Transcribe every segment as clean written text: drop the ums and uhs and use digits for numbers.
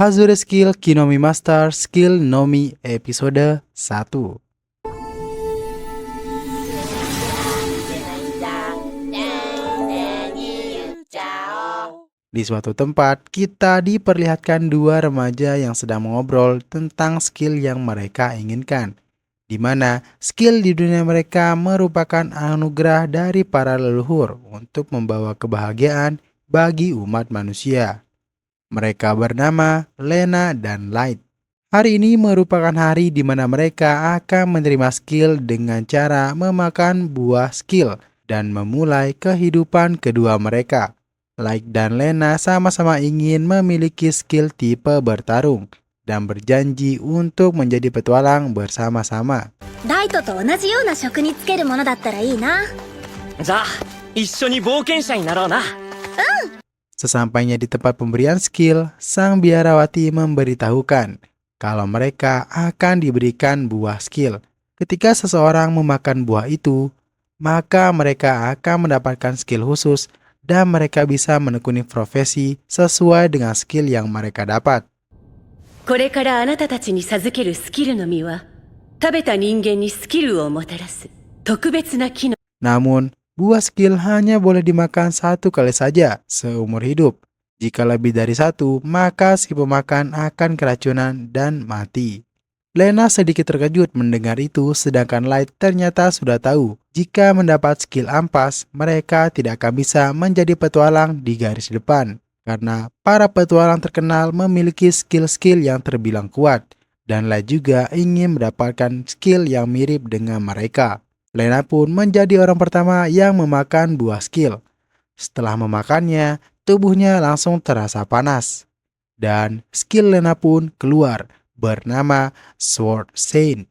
Hazure Skill Kinomi Master Skill Nomi episode 1. Di suatu tempat, kita diperlihatkan dua remaja yang sedang mengobrol tentang skill yang mereka inginkan, di mana skill di dunia mereka merupakan anugerah dari para leluhur untuk membawa kebahagiaan bagi umat manusia. Mereka bernama Lena dan Light. Hari ini merupakan hari di mana mereka akan menerima skill dengan cara memakan buah skill dan memulai kehidupan kedua mereka. Light dan Lena sama-sama ingin memiliki skill tipe bertarung dan berjanji untuk menjadi petualang bersama-sama. ライトと同じような職に就けるものだったらいいな。じゃあ一緒に冒険者になろうな。 Sesampainya di tempat pemberian skill, sang biarawati memberitahukan kalau mereka akan diberikan buah skill. Ketika seseorang memakan buah itu, maka mereka akan mendapatkan skill khusus dan mereka bisa menekuni profesi sesuai dengan skill yang mereka dapat. これからあなたたちに授けるスキルの実は、食べた人間にスキルをもたらす特別な機能。 Namun, buah skill hanya boleh dimakan satu kali saja seumur hidup. Jika lebih dari satu, maka si pemakan akan keracunan dan mati. Lena sedikit terkejut mendengar itu, sedangkan Light ternyata sudah tahu jika mendapat skill ampas, mereka tidak akan bisa menjadi petualang di garis depan. Karena para petualang terkenal memiliki skill-skill yang terbilang kuat, dan Light juga ingin mendapatkan skill yang mirip dengan mereka. Lena pun menjadi orang pertama yang memakan buah skill. Setelah memakannya, tubuhnya langsung terasa panas. Dan skill Lena pun keluar, bernama Sword Saint.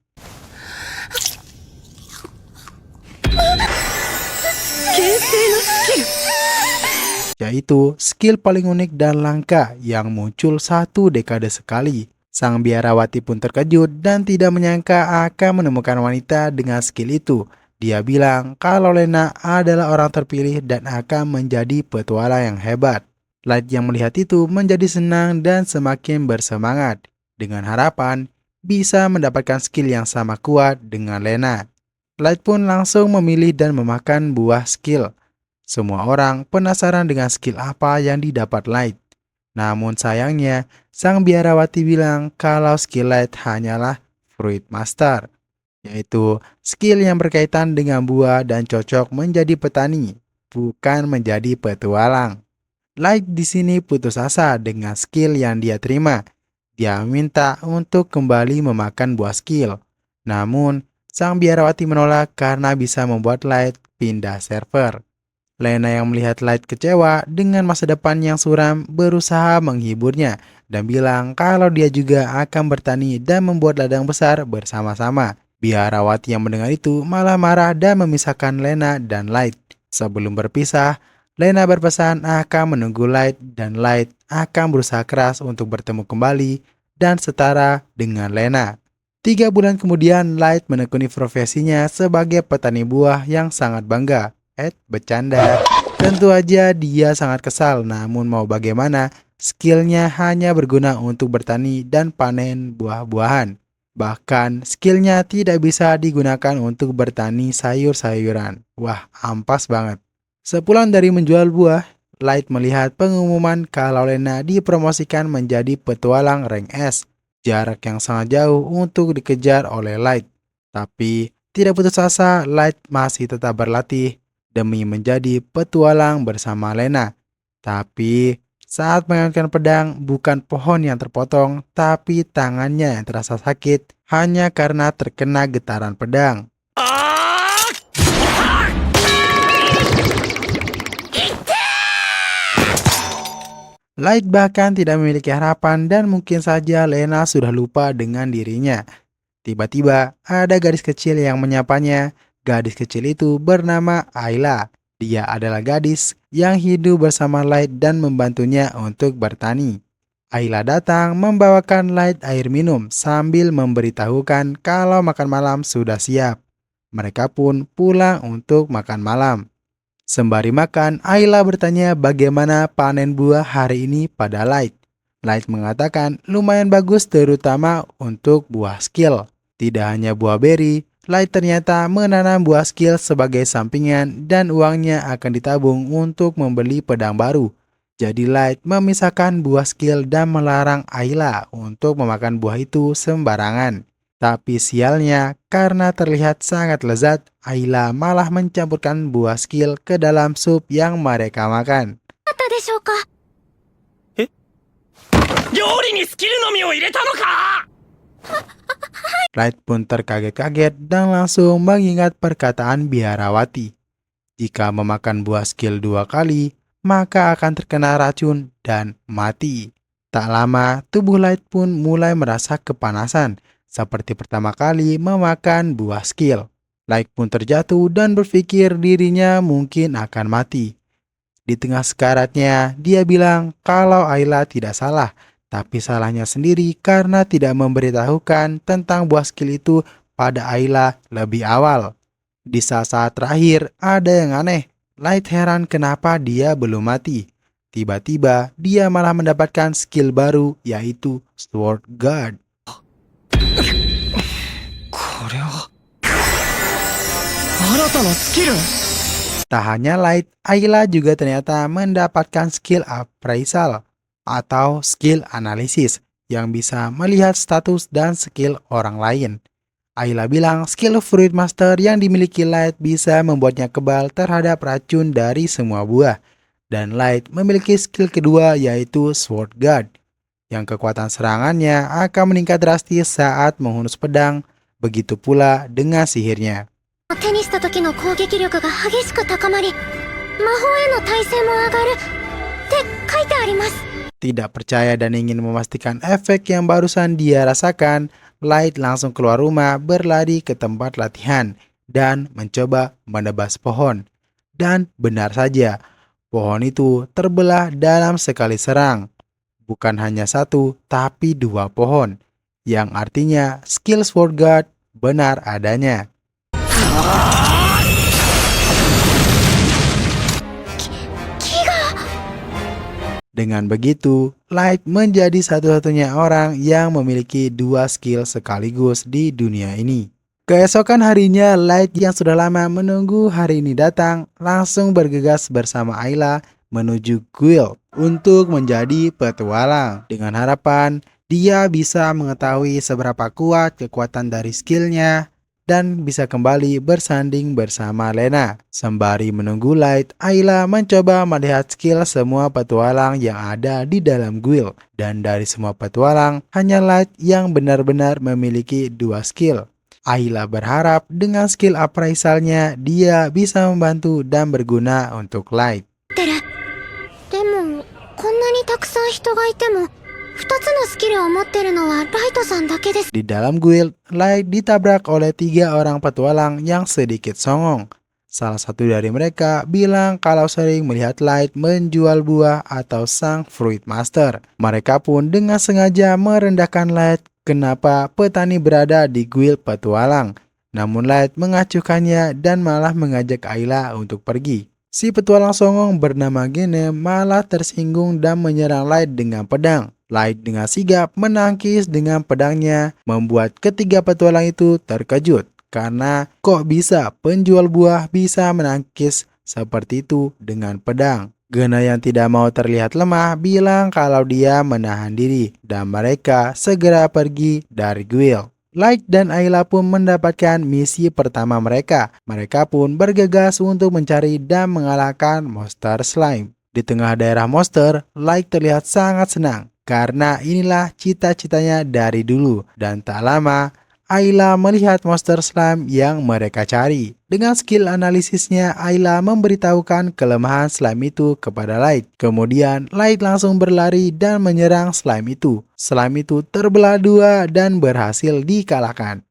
Yaitu skill paling unik dan langka yang muncul satu dekade sekali. Sang biarawati pun terkejut dan tidak menyangka akan menemukan wanita dengan skill itu. Dia bilang kalau Lena adalah orang terpilih dan akan menjadi petualang yang hebat. Light yang melihat itu menjadi senang dan semakin bersemangat, dengan harapan bisa mendapatkan skill yang sama kuat dengan Lena. Light pun langsung memilih dan memakan buah skill. Semua orang penasaran dengan skill apa yang didapat Light. Namun sayangnya, sang biarawati bilang kalau skill Light hanyalah Fruit Master, yaitu skill yang berkaitan dengan buah dan cocok menjadi petani, bukan menjadi petualang. Light di sini putus asa dengan skill yang dia terima. Dia minta untuk kembali memakan buah skill. Namun, sang biarawati menolak karena bisa membuat Light pindah server. Lena yang melihat Light kecewa dengan masa depan yang suram berusaha menghiburnya dan bilang kalau dia juga akan bertani dan membuat ladang besar bersama-sama. Biarawati yang mendengar itu malah marah dan memisahkan Lena dan Light. Sebelum berpisah, Lena berpesan akan menunggu Light dan Light akan berusaha keras untuk bertemu kembali dan setara dengan Lena. 3 bulan kemudian, Light menekuni profesinya sebagai petani buah yang sangat bangga. Bercanda. Tentu aja dia sangat kesal, namun mau bagaimana, skillnya hanya berguna untuk bertani dan panen buah-buahan. Bahkan skillnya tidak bisa digunakan untuk bertani sayur-sayuran. Wah, ampas banget. Sepulang dari menjual buah, Light melihat pengumuman kalau Lena dipromosikan menjadi petualang rank S. Jarak yang sangat jauh untuk dikejar oleh Light. Tapi tidak putus asa, Light masih tetap berlatih demi menjadi petualang bersama Lena. Tapi saat mengaitkan pedang, bukan pohon yang terpotong, tapi tangannya yang terasa sakit hanya karena terkena getaran pedang. Light bahkan tidak memiliki harapan dan mungkin saja Lena sudah lupa dengan dirinya. Tiba-tiba ada gadis kecil yang menyapanya. Gadis kecil itu bernama Ayla. Dia adalah gadis yang hidup bersama Light dan membantunya untuk bertani. Ayla datang membawakan Light air minum sambil memberitahukan kalau makan malam sudah siap. Mereka pun pulang untuk makan malam. Sembari makan, Ayla bertanya bagaimana panen buah hari ini pada Light. Light mengatakan lumayan bagus terutama untuk buah skill. Tidak hanya buah berry, Light ternyata menanam buah skill sebagai sampingan dan uangnya akan ditabung untuk membeli pedang baru. Jadi Light memisahkan buah skill dan melarang Ayla untuk memakan buah itu sembarangan. Tapi sialnya, karena terlihat sangat lezat, Ayla malah mencampurkan buah skill ke dalam sup yang mereka makan. あったでしょうか。料理にスキルの実を入れたのか。 Light pun terkaget-kaget dan langsung mengingat perkataan biarawati. Jika memakan buah skill 2 kali, maka akan terkena racun dan mati. Tak lama, tubuh Light pun mulai merasa kepanasan, seperti pertama kali memakan buah skill. Light pun terjatuh dan berpikir dirinya mungkin akan mati. Di tengah sekaratnya, dia bilang kalau Ayla tidak salah, tapi salahnya sendiri karena tidak memberitahukan tentang buah skill itu pada Ayla lebih awal. Di saat-saat terakhir, ada yang aneh. Light heran kenapa dia belum mati. Tiba-tiba, dia malah mendapatkan skill baru, yaitu Sword Guard. これは新たなスキル。 Tak hanya Light, Ayla juga ternyata mendapatkan skill appraisal atau skill analisis yang bisa melihat status dan skill orang lain. Ayla bilang skill Fruit Master yang dimiliki Light bisa membuatnya kebal terhadap racun dari semua buah. Dan Light memiliki skill kedua yaitu Sword Guard, yang kekuatan serangannya akan meningkat drastis saat menghunus pedang, begitu pula dengan sihirnya. 手にした時の攻撃力が激しく高まり、魔法への耐性も上がるって書いてあります。 Tidak percaya dan ingin memastikan efek yang barusan dia rasakan, Light langsung keluar rumah berlari ke tempat latihan dan mencoba menebas pohon. Dan benar saja, pohon itu terbelah dalam sekali serang. Bukan hanya satu, tapi 2 pohon. Yang artinya skill Sword Guard benar adanya. Dengan begitu, Light menjadi satu-satunya orang yang memiliki 2 skill sekaligus di dunia ini. Keesokan harinya, Light yang sudah lama menunggu hari ini datang, langsung bergegas bersama Ayla menuju guild untuk menjadi petualang. Dengan harapan, dia bisa mengetahui seberapa kuat kekuatan dari skillnya, dan bisa kembali bersanding bersama Lena. Sembari menunggu Light, Ayla mencoba melihat skill semua petualang yang ada di dalam guild. Dan dari semua petualang, hanya Light yang benar-benar memiliki 2 skill. Ayla berharap dengan skill appraisalnya, dia bisa membantu dan berguna untuk Light. でも、こんなにたくさん人がいても、2つのスキルを持ってるのはライトさんだけです。 Di dalam guild, Light ditabrak oleh 3 orang petualang yang sedikit songong. Salah satu dari mereka bilang kalau sering melihat Light menjual buah atau sang Fruit Master. Mereka pun dengan sengaja merendahkan Light kenapa petani berada di guild petualang. Namun Light mengacuhkannya dan malah mengajak Ayla untuk pergi. Si petualang songong bernama Gene malah tersinggung dan menyerang Light dengan pedang. Light dengan sigap menangkis dengan pedangnya, membuat ketiga petualang itu terkejut. Karena kok bisa penjual buah bisa menangkis seperti itu dengan pedang. Gena yang tidak mau terlihat lemah bilang kalau dia menahan diri dan mereka segera pergi dari guild. Light dan Ayla pun mendapatkan misi pertama mereka. Mereka pun bergegas untuk mencari dan mengalahkan monster slime. Di tengah daerah monster, Light terlihat sangat senang karena inilah cita-citanya dari dulu. Dan tak lama, Ayla melihat monster slime yang mereka cari. Dengan skill analisisnya, Ayla memberitahukan kelemahan slime itu kepada Light. Kemudian, Light langsung berlari dan menyerang slime itu. Slime itu terbelah 2 dan berhasil dikalahkan.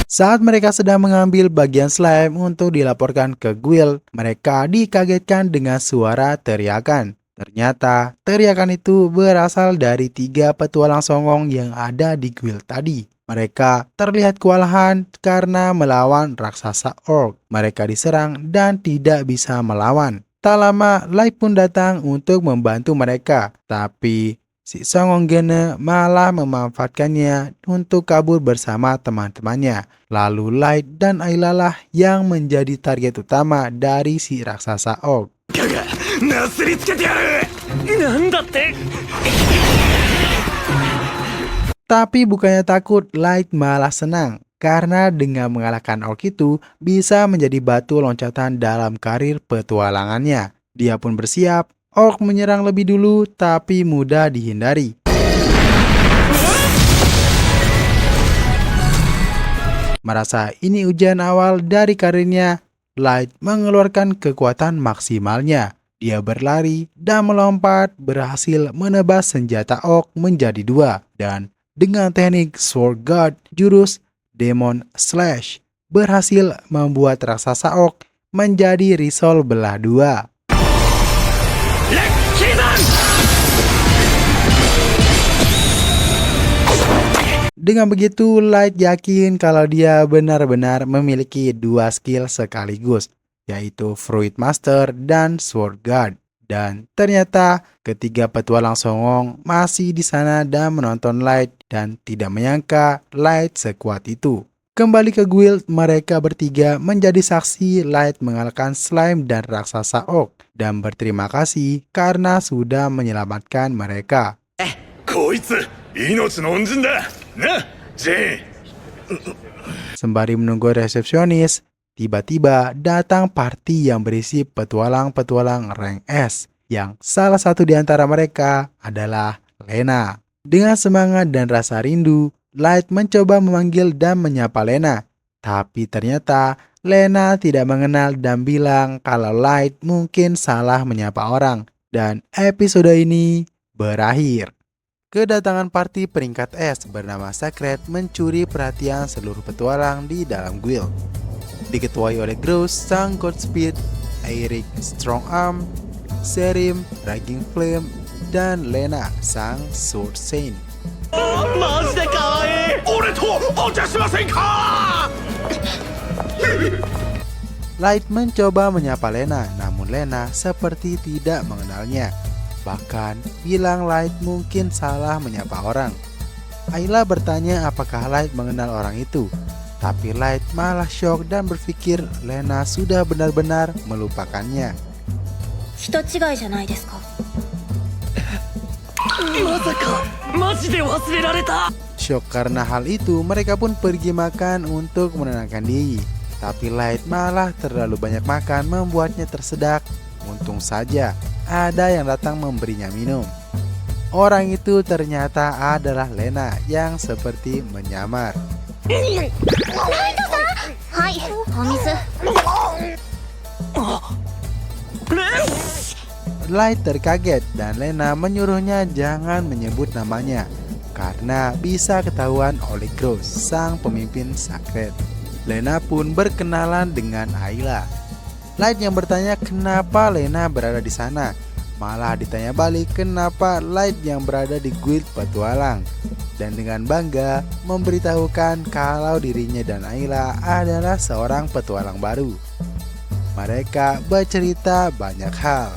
Saat mereka sedang mengambil bagian slime untuk dilaporkan ke guild, mereka dikagetkan dengan suara teriakan. Ternyata, teriakan itu berasal dari 3 petualang songong yang ada di guild tadi. Mereka terlihat kewalahan karena melawan raksasa orc. Mereka diserang dan tidak bisa melawan. Tak lama, Light pun datang untuk membantu mereka. Tapi si Song Onggene malah memanfaatkannya untuk kabur bersama teman-temannya. Lalu Light dan Ayla lah yang menjadi target utama dari si raksasa orc. なすりつけてやるなんだって Tapi bukannya takut, Light malah senang. Karena dengan mengalahkan orc itu, bisa menjadi batu loncatan dalam karir petualangannya. Dia pun bersiap, orc menyerang lebih dulu tapi mudah dihindari. Merasa ini ujian awal dari karirnya, Light mengeluarkan kekuatan maksimalnya. Dia berlari dan melompat, berhasil menebas senjata orc menjadi dua. Dan dengan teknik Sword Guard, jurus Demon Slash berhasil membuat raksasa orc menjadi risol belah dua. Dengan begitu, Light yakin kalau dia benar-benar memiliki dua skill sekaligus, yaitu Fruit Master dan Sword Guard. Dan ternyata ketiga petualang songong masih di sana dan menonton Light dan tidak menyangka Light sekuat itu. Kembali ke guild, mereka bertiga menjadi saksi Light mengalahkan slime dan raksasa orc dan berterima kasih karena sudah menyelamatkan mereka. こいつ命の恩人だなジェーン Sembari menunggu resepsionis, tiba-tiba datang party yang berisi petualang-petualang rank S, yang salah satu di antara mereka adalah Lena. Dengan semangat dan rasa rindu, Light mencoba memanggil dan menyapa Lena. Tapi ternyata Lena tidak mengenal dan bilang kalau Light mungkin salah menyapa orang. Dan episode ini berakhir. Kedatangan party peringkat S bernama Secret mencuri perhatian seluruh petualang di dalam guild. Diketuai oleh Gross, sang Godspeed, Eric, Strong Arm, Serim, Raging Flame, dan Lena, sang Sword Saint. マジでかわいい俺とお茶しませんか Light mencoba menyapa Lena, namun Lena seperti tidak mengenalnya. Bahkan bilang Light mungkin salah menyapa orang. Ayla bertanya apakah Light mengenal orang itu. Tapi Light malah shock dan berpikir Lena sudah benar-benar melupakannya. 人違いじゃないですか。まさかマジで忘れられた Shock karena hal itu, mereka pun pergi makan untuk menenangkan diri. Tapi Light malah terlalu banyak makan membuatnya tersedak. Untung saja ada yang datang memberinya minum. Orang itu ternyata adalah Lena yang seperti menyamar. はい、お水。 Light terkaget dan Lena menyuruhnya jangan menyebut namanya karena bisa ketahuan oleh Gross, sang pemimpin Secret. Lena pun berkenalan dengan Ayla. Light yang bertanya kenapa Lena berada di sana. Malah ditanya balik kenapa Light yang berada di guild petualang. Dan dengan bangga memberitahukan kalau dirinya dan Ayla adalah seorang petualang baru. Mereka bercerita banyak hal.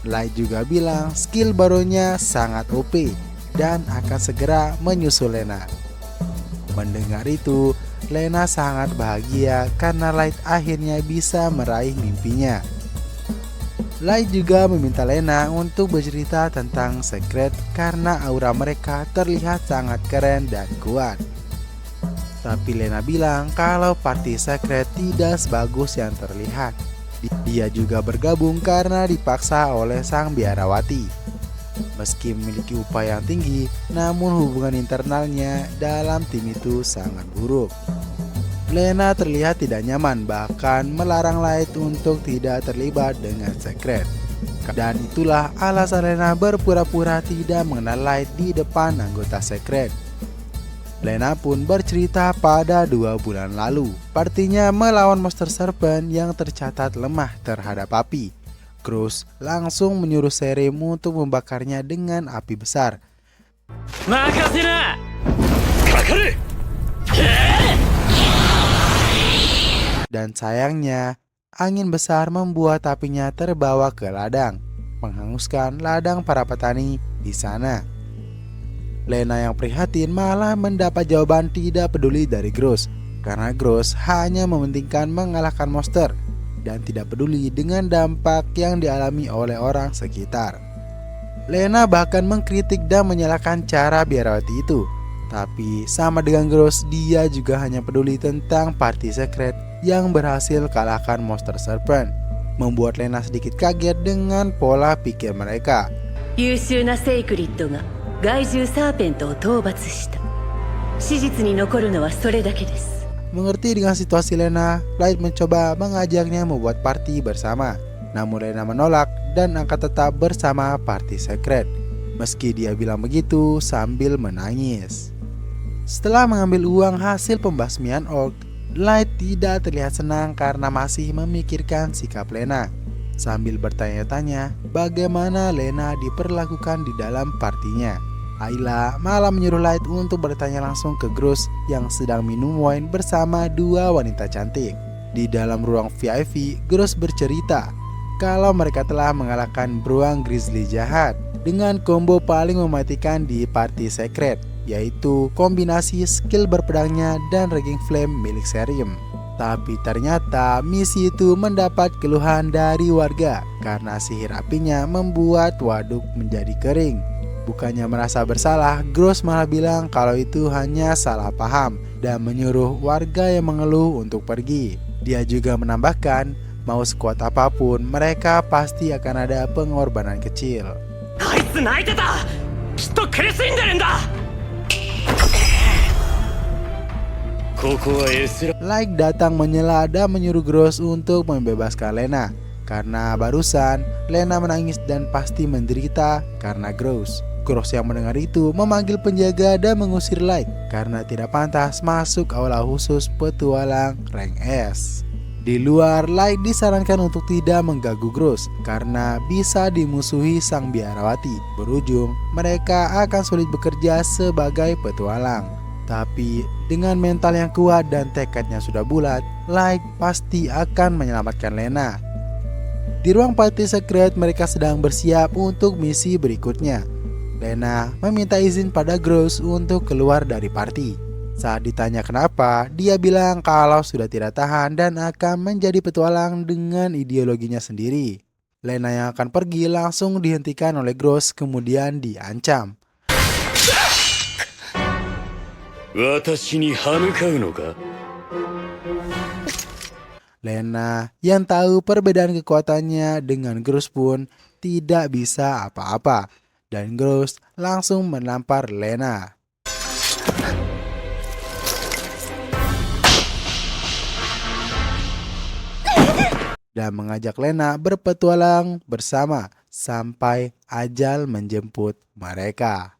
Light juga bilang skill barunya sangat OP dan akan segera menyusul Lena. Mendengar itu, Lena sangat bahagia karena Light akhirnya bisa meraih mimpinya. Light juga meminta Lena untuk bercerita tentang Secret karena aura mereka terlihat sangat keren dan kuat. Tapi Lena bilang kalau party Secret tidak sebagus yang terlihat. Dia juga bergabung karena dipaksa oleh sang biarawati. Meski memiliki upaya yang tinggi, namun hubungan internalnya dalam tim itu sangat buruk. Lena terlihat tidak nyaman, bahkan melarang Light untuk tidak terlibat dengan Secret. Dan itulah alasan Lena berpura-pura tidak mengenal Light di depan anggota Secret. Lena pun bercerita pada 2 bulan lalu, partinya melawan monster serpent yang tercatat lemah terhadap api. Gross langsung menyuruh Serim untuk membakarnya dengan api besar. 任せなかれ。 Dan sayangnya, angin besar membuat apinya terbawa ke ladang, menghanguskan ladang para petani di sana. Lena yang prihatin malah mendapat jawaban tidak peduli dari Gross, karena Gross hanya mementingkan mengalahkan monster dan tidak peduli dengan dampak yang dialami oleh orang sekitar. Lena bahkan mengkritik dan menyalahkan cara biarawati itu. Tapi sama dengan Gross, dia juga hanya peduli tentang party secret yang berhasil kalahkan monster serpent, membuat Lena sedikit kaget dengan pola pikir mereka. 優秀なセイクリッドが害獣サーペントを討伐した。史実に残るのはそれだけです。 Mengerti dengan situasi Lena, Light mencoba mengajaknya membuat party bersama. Namun Lena menolak dan akan tetap bersama party secret, meski dia bilang begitu sambil menangis. Setelah mengambil uang hasil pembasmian orc, Light tidak terlihat senang karena masih memikirkan sikap Lena, sambil bertanya-tanya bagaimana Lena diperlakukan di dalam partinya. Ayla malah menyuruh Light untuk bertanya langsung ke Gross yang sedang minum wine bersama dua wanita cantik. Di dalam ruang VIP, Gross bercerita kalau mereka telah mengalahkan beruang grizzly jahat dengan combo paling mematikan di party secret, yaitu kombinasi skill berpedangnya dan Raging Flame milik Serim. Tapi ternyata misi itu mendapat keluhan dari warga karena sihir apinya membuat waduk menjadi kering. Bukannya merasa bersalah, Gross malah bilang kalau itu hanya salah paham dan menyuruh warga yang mengeluh untuk pergi. Dia juga menambahkan, mau sekuat apapun, mereka pasti akan ada pengorbanan kecil. あいつ泣いてた。きっと苦しんでるんだ。ここは S Like datang menyela dan menyuruh Gross untuk membebaskan Lena, karena barusan Lena menangis dan pasti menderita karena Gross. Gross yang mendengar itu memanggil penjaga dan mengusir Light karena tidak pantas masuk aula khusus petualang rank S. Di luar, Light disarankan untuk tidak mengganggu Gross karena bisa dimusuhi sang biarawati. Berujung, mereka akan sulit bekerja sebagai petualang. Tapi dengan mental yang kuat dan tekadnya sudah bulat, Light pasti akan menyelamatkan Lena. Di ruang party secret, mereka sedang bersiap untuk misi berikutnya. Lena meminta izin pada Gross untuk keluar dari party. Saat ditanya kenapa, dia bilang kalau sudah tidak tahan dan akan menjadi petualang dengan ideologinya sendiri. Lena yang akan pergi langsung dihentikan oleh Gross kemudian diancam. 私に歯向かうのか。 Lena yang tahu perbedaan kekuatannya dengan Gross pun tidak bisa apa-apa. Dan Gross langsung menampar Lena. Dan mengajak Lena berpetualang bersama sampai ajal menjemput mereka.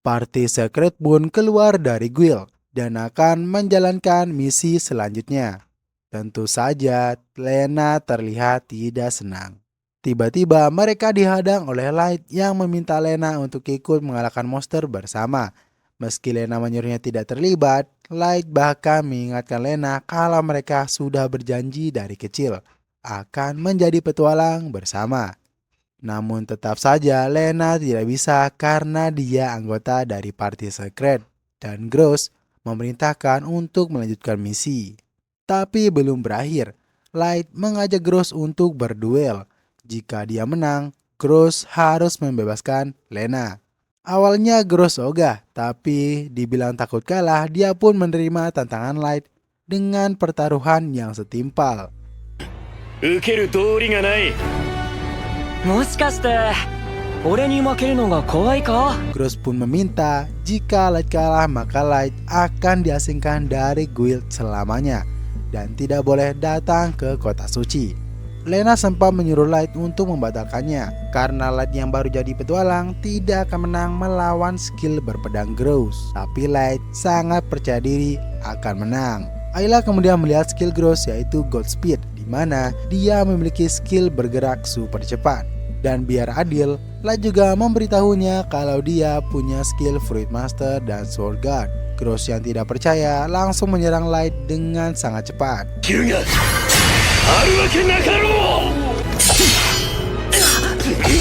Party secret pun keluar dari guild dan akan menjalankan misi selanjutnya. Tentu saja Lena terlihat tidak senang. Tiba-tiba mereka dihadang oleh Light yang meminta Lena untuk ikut mengalahkan monster bersama. Meski Lena menyuruhnya tidak terlibat, Light bahkan mengingatkan Lena kalau mereka sudah berjanji dari kecil akan menjadi petualang bersama. Namun tetap saja Lena tidak bisa karena dia anggota dari party secret dan Gross memerintahkan untuk melanjutkan misi. Tapi belum berakhir, Light mengajak Gross untuk berduel. Jika dia menang, Gross harus membebaskan Lena. Awalnya Gross ogah, tapi dibilang takut kalah, dia pun menerima tantangan Light dengan pertaruhan yang setimpal. 受ける道理がない。もしかして俺に負けるのが怖いか？ Gross pun meminta jika Light kalah maka Light akan diasingkan dari guild selamanya dan tidak boleh datang ke kota suci. Lena sempat menyuruh Light untuk membatalkannya karena Light yang baru jadi petualang tidak akan menang melawan skill berpedang Gross. Tapi Light sangat percaya diri akan menang. Ayla kemudian melihat skill Gross yaitu Godspeed, di mana dia memiliki skill bergerak super cepat. Dan biar adil, Light juga memberitahunya kalau dia punya skill Fruit Master dan Sword Guard. Gross yang tidak percaya langsung menyerang Light dengan sangat cepat. キルがあるわけなかろう。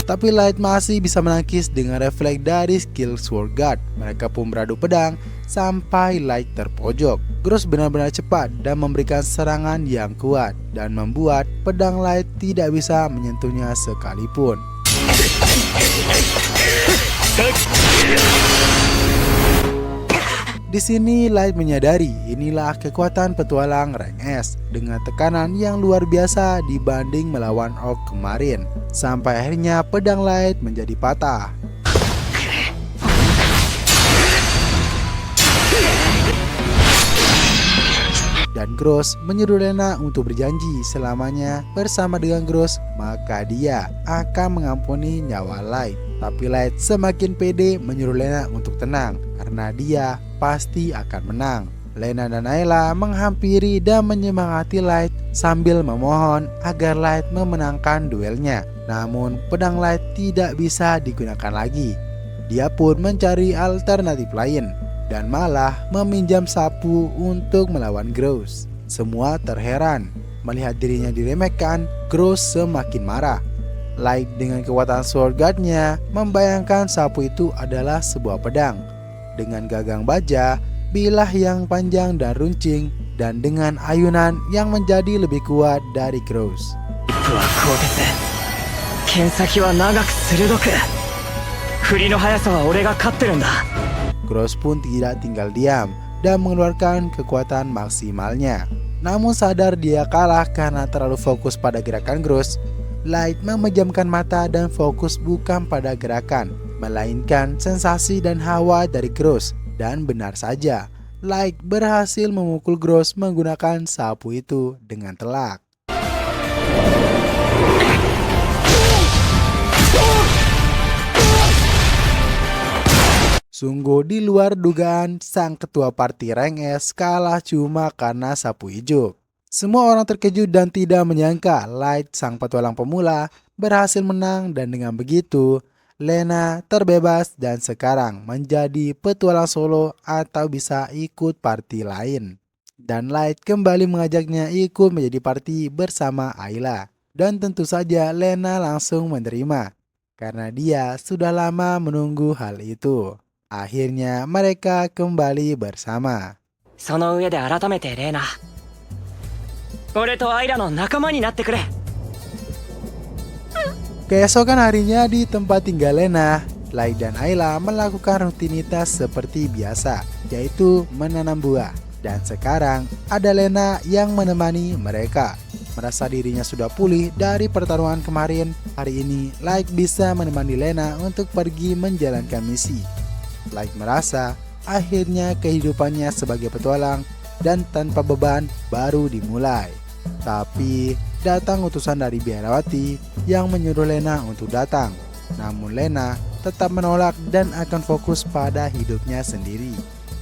Tapi Light masih bisa menangkis dengan refleks dari skill Sword Guard. Mereka pun beradu pedang sampai Light terpojok. Gross benar-benar cepat dan memberikan serangan yang kuat dan membuat pedang Light tidak bisa menyentuhnya sekalipun. Di sini Light menyadari inilah kekuatan petualang rank S dengan tekanan yang luar biasa dibanding melawan orc kemarin. Sampai akhirnya pedang Light menjadi patah. Dan Gross menyuruh Lena untuk berjanji selamanya bersama dengan Gross, maka dia akan mengampuni nyawa Light. Tapi Light semakin pede menyuruh Lena untuk tenang karena dia pasti akan menang. Lena dan Ayla menghampiri dan menyemangati Light sambil memohon agar Light memenangkan duelnya. Namun pedang Light tidak bisa digunakan lagi. Dia pun mencari alternatif lain dan malah meminjam sapu untuk melawan Gross. Semua terheran melihat dirinya diremehkan. Gross semakin marah. Light dengan kekuatan Sword Guard-nya membayangkan sapu itu adalah sebuah pedang dengan gagang baja, bilah yang panjang dan runcing, dan dengan ayunan yang menjadi lebih kuat dari Gross. 剣先は長く鋭く、振りの速さは俺が勝ってるんだ。 Gross pun tidak tinggal diam dan mengeluarkan kekuatan maksimalnya. Namun sadar dia kalah karena terlalu fokus pada gerakan Gross, Light memejamkan mata dan fokus bukan pada gerakan, melainkan sensasi dan hawa dari Gross. Dan benar saja, Light berhasil memukul Gross menggunakan sapu itu dengan telak. Sungguh di luar dugaan, sang ketua party rank S kalah cuma karena sapu hijau. Semua orang terkejut dan tidak menyangka Light, sang petualang pemula, berhasil menang, dan dengan begitu Lena terbebas dan sekarang menjadi petualang solo atau bisa ikut party lain. Dan Light kembali mengajaknya ikut menjadi party bersama Ayla. Dan tentu saja Lena langsung menerima karena dia sudah lama menunggu hal itu. Akhirnya mereka kembali bersama. その上で改めてレーナ、俺とアイラの仲間になってくれ。 Keesokan harinya di tempat tinggal Lena, Light dan Ayla melakukan rutinitas seperti biasa, yaitu menanam buah. Dan sekarang ada Lena yang menemani mereka. Merasa dirinya sudah pulih dari pertarungan kemarin, hari ini Light bisa menemani Lena untuk pergi menjalankan misi. Light merasa akhirnya kehidupannya sebagai petualang dan tanpa beban baru dimulai. Tapi datang utusan dari biarawati yang menyuruh Lena untuk datang. Namun Lena tetap menolak dan akan fokus pada hidupnya sendiri.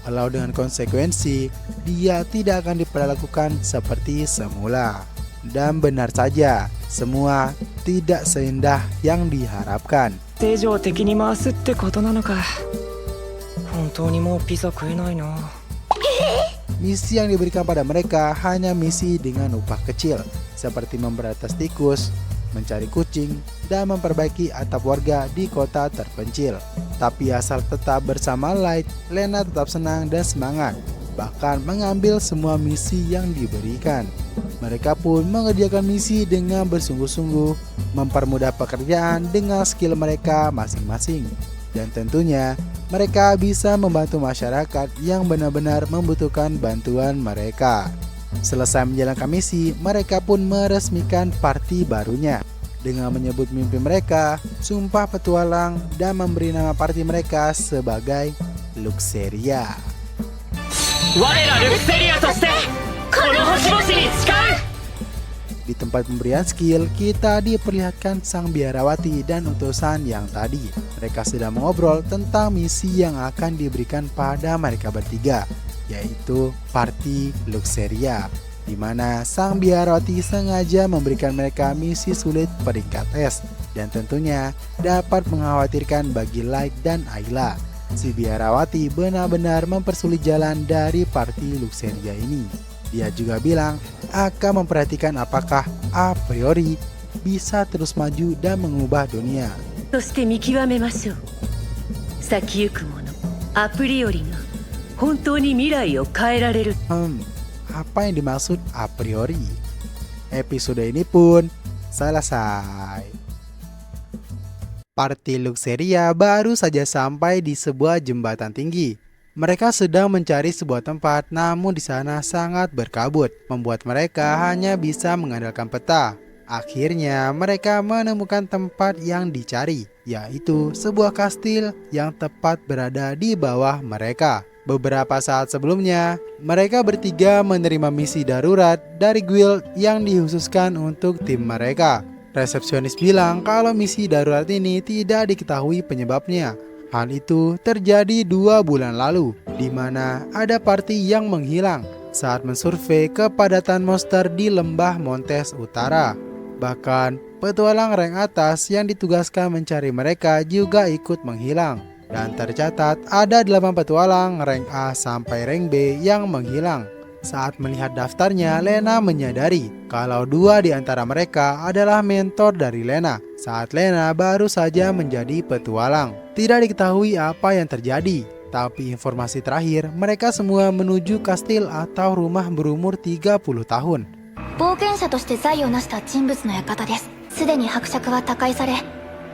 Walau dengan konsekuensi, dia tidak akan diperlakukan seperti semula. Dan benar saja, semua tidak seindah yang diharapkan. 正常的に回すってことなのか。本当にもうピザ食えないな。 Misi yang diberikan pada mereka hanya misi dengan upah kecil, seperti memberantas tikus, mencari kucing, dan memperbaiki atap warga di kota terpencil. Tapi asal tetap bersama Light, Lena tetap senang dan semangat, bahkan mengambil semua misi yang diberikan. Mereka pun mengerjakan misi dengan bersungguh-sungguh, mempermudah pekerjaan dengan skill mereka masing-masing. Dan tentunya mereka bisa membantu masyarakat yang benar-benar membutuhkan bantuan mereka. Selesai menjalankan misi, mereka pun meresmikan party barunya dengan menyebut mimpi mereka, sumpah petualang, dan memberi nama party mereka sebagai Luxeria. 我らルクセリアとしてこの星々に誓う。 Di tempat pemberian skill, kita diperlihatkan sang biarawati dan utusan yang tadi. Mereka sedang mengobrol tentang misi yang akan diberikan pada mereka bertiga, yaitu party Luxeria, di mana sang biarawati sengaja memberikan mereka misi sulit peringkat S dan tentunya dapat mengkhawatirkan bagi Light dan Ayla. Si biarawati benar-benar mempersulit jalan dari party Luxeria ini. Dia juga bilang akan memperhatikan apakah a priori bisa terus maju dan mengubah dunia. そして見極めましょう。先行く者アプリよりが本当に未来を変えられる。 Apa yang dimaksud a priori? Episode ini pun selesai. Party Luxeria baru saja sampai di sebuah jembatan tinggi. Mereka sedang mencari sebuah tempat, namun di sana sangat berkabut, membuat mereka hanya bisa mengandalkan peta. Akhirnya mereka menemukan tempat yang dicari, yaitu sebuah kastil yang tepat berada di bawah mereka. Beberapa saat sebelumnya, mereka bertiga menerima misi darurat dari guild yang dikhususkan untuk tim mereka. Resepsionis bilang kalau misi darurat ini tidak diketahui penyebabnya. Hal itu terjadi 2 bulan lalu, di mana ada party yang menghilang saat mensurvei kepadatan monster di lembah Montes Utara. Bahkan, petualang rank atas yang ditugaskan mencari mereka juga ikut menghilang. Dan tercatat ada 8 petualang rank A sampai rank B yang menghilang. Saat melihat daftarnya, Lena menyadari kalau 2 di antara mereka adalah mentor dari Lena saat Lena baru saja menjadi petualang. Tidak diketahui apa yang terjadi, tapi informasi terakhir mereka semua menuju kastil atau rumah berumur 30 tahun. 冒険者として財を成した人物の館です。すでに伯爵は他界され、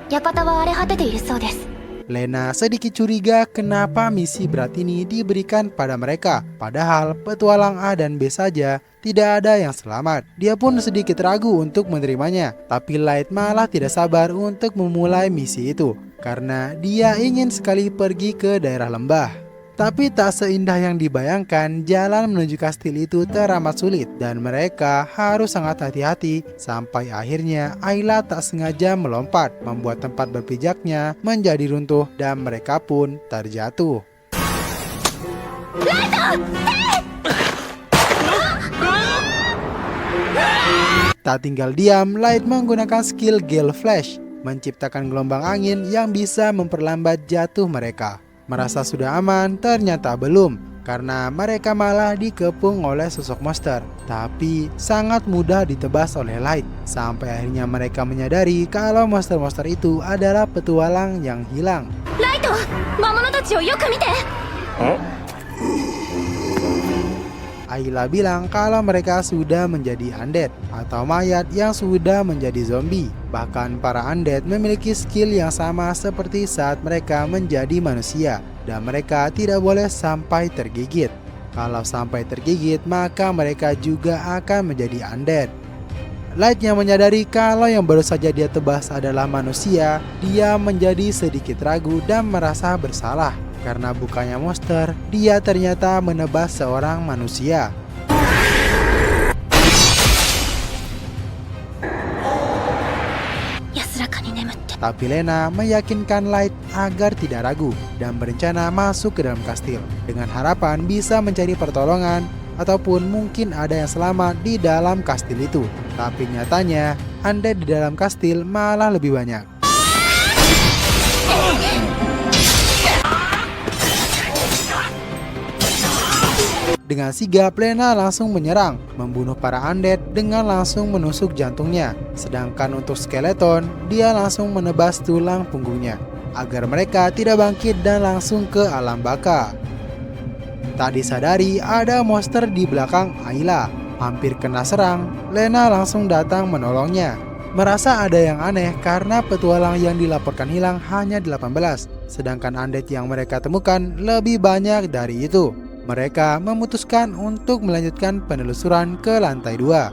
館は荒れ果てているそうです。 Lena sedikit curiga kenapa misi berat ini diberikan pada mereka, padahal petualang A dan B saja tidak ada yang selamat. Dia pun sedikit ragu untuk menerimanya, tapi Light malah tidak sabar untuk memulai misi itu karena dia ingin sekali pergi ke daerah lembah. Tapi tak seindah yang dibayangkan, jalan menuju kastil itu teramat sulit dan mereka harus sangat hati-hati sampai akhirnya Ayla tak sengaja melompat, membuat tempat berpijaknya menjadi runtuh dan mereka pun terjatuh. Tak tinggal diam, Light menggunakan skill Gale Flash, menciptakan gelombang angin yang bisa memperlambat jatuh mereka. Merasa sudah aman, ternyata belum, karena mereka malah dikepung oleh sosok monster. Tapi sangat mudah ditebas oleh Light, sampai akhirnya mereka menyadari kalau monster-monster itu adalah petualang yang hilang. ライト、魔物たちをよく見て。 Ayla bilang kalau mereka sudah menjadi undead atau mayat yang sudah menjadi zombie. Bahkan para undead memiliki skill yang sama seperti saat mereka menjadi manusia, dan mereka tidak boleh sampai tergigit. Kalau sampai tergigit, maka mereka juga akan menjadi undead. Light yang menyadari kalau yang baru saja dia tebas adalah manusia, dia menjadi sedikit ragu dan merasa bersalah. Karena bukannya monster, dia ternyata menebas seorang manusia. Tapi Lena meyakinkan Light agar tidak ragu dan berencana masuk ke dalam kastil dengan harapan bisa mencari pertolongan ataupun mungkin ada yang selamat di dalam kastil itu. Tapi nyatanya, undead di dalam kastil malah lebih banyak. Dengan sigap, Lena langsung menyerang, membunuh para undead dengan langsung menusuk jantungnya. Sedangkan untuk skeleton, dia langsung menebas tulang punggungnya, agar mereka tidak bangkit dan langsung ke alam baka. Tak disadari, ada monster di belakang Ayla. Hampir kena serang, Lena langsung datang menolongnya. Merasa ada yang aneh karena petualang yang dilaporkan hilang hanya 18, sedangkan undead yang mereka temukan lebih banyak dari itu. Mereka memutuskan untuk melanjutkan penelusuran ke lantai 2.